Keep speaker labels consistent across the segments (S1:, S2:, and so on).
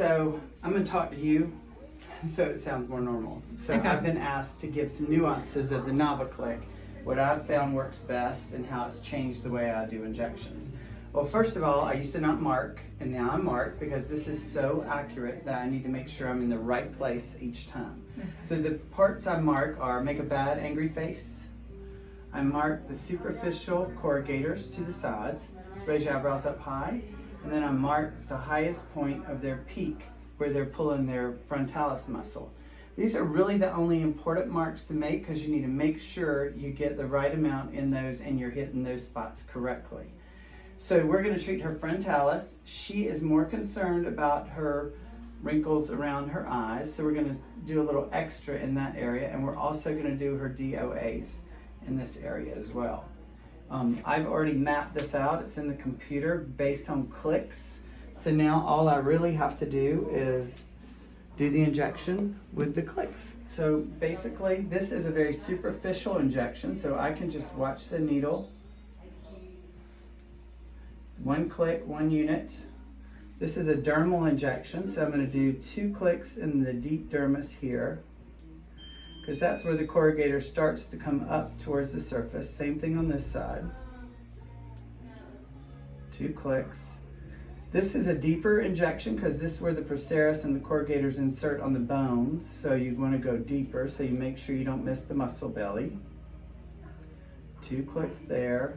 S1: So I'm going to talk to you so it sounds more normal. So
S2: Okay.
S1: I've been asked to give some nuances of the NavaClick, what I've found works best and how it's changed the way I do injections. Well, first of all, I used to not mark, and now I mark because this is so accurate that I need to make sure I'm in the right place each time. So the parts I mark are make a bad, angry face. I mark the superficial corrugators to the sides, raise your eyebrows up high, and then I mark the highest point of their peak where they're pulling their frontalis muscle. These are really the only important marks to make because you need to make sure you get the right amount in those and you're hitting those spots correctly. So we're going to treat her frontalis. She is more concerned about her wrinkles around her eyes, so we're going to do a little extra in that area, and we're also going to do her DOAs in this area as well. I've already mapped this out. It's in the computer based on clicks. So now all I really have to do is do the injection with the clicks. So basically this is a very superficial injection, so I can just watch the needle. One click, one unit. This is a dermal injection, so I'm going to do 2 clicks in the deep dermis here, because that's where the corrugator starts to come up towards the surface. Same thing on this side. 2 clicks. This is a deeper injection because this is where the procerus and the corrugators insert on the bone, so you want to go deeper so you make sure you don't miss the muscle belly. 2 clicks there.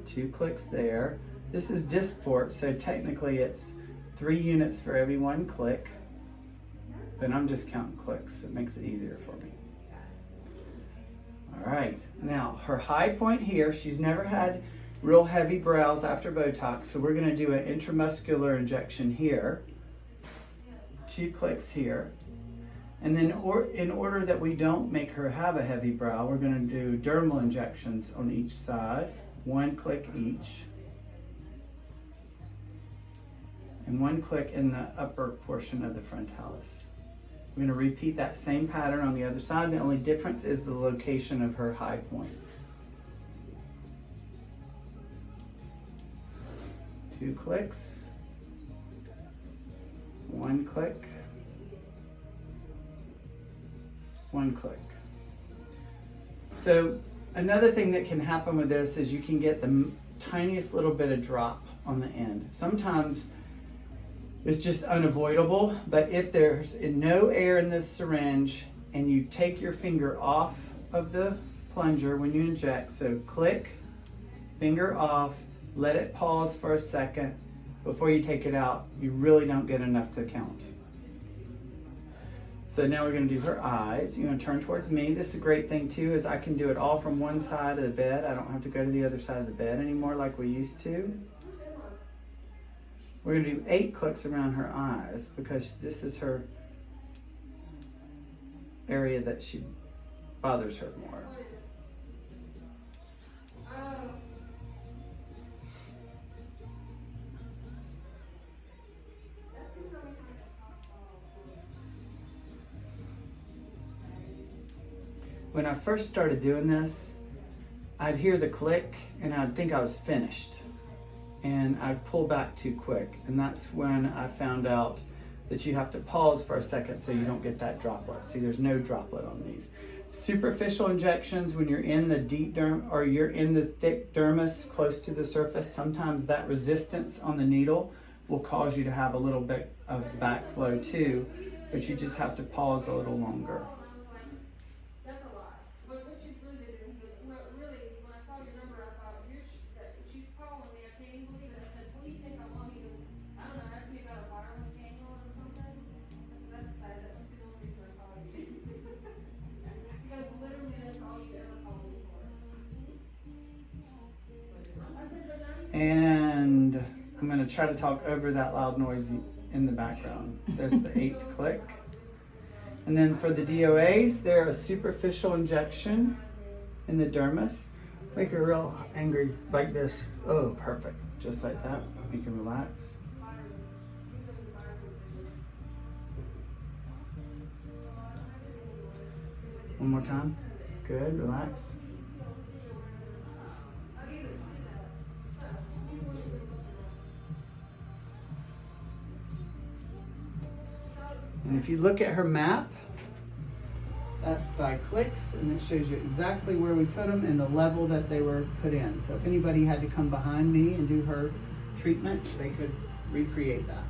S1: 2 clicks there. This is Dysport, so technically it's 3 units for every 1 click, but I'm just counting clicks. It makes it easier for me. All right, now her high point here, she's never had real heavy brows after Botox, so we're gonna do an intramuscular injection here. 2 clicks here. And then in order that we don't make her have a heavy brow, we're gonna do dermal injections on each side, 1 click each. And 1 click in the upper portion of the frontalis. We're going to repeat that same pattern on the other side. The only difference is the location of her high point. 2 clicks. 1 click. 1 click. So another thing that can happen with this is you can get the tiniest little bit of drop on the end. Sometimes it's just unavoidable, but if there's no air in this syringe and you take your finger off of the plunger when you inject, so click, finger off, let it pause for a second before you take it out, you really don't get enough to count. So now we're going to do her eyes. You're going to turn towards me. This is a great thing too, is I can do it all from one side of the bed. I don't have to go to the other side of the bed anymore like we used to. We're going to do 8 clicks around her eyes because this is her area that she bothers her more. When I first started doing this, I'd hear the click and I'd think I was finished. And I'd pull back too quick. And that's when I found out that you have to pause for a second so you don't get that droplet. See, there's no droplet on these. Superficial injections, when you're in the deep derm or you're in the thick dermis close to the surface, sometimes that resistance on the needle will cause you to have a little bit of backflow too, but you just have to pause a little longer. And I'm going to try to talk over that loud noise in the background. There's the 8th click. And then for the DOAs, they're a superficial injection in the dermis. Make her real angry like this. Oh, perfect. Just like that. Make her relax. One more time. Good, relax. And if you look at her map, that's by clicks, and it shows you exactly where we put them and the level that they were put in. So if anybody had to come behind me and do her treatment, they could recreate that.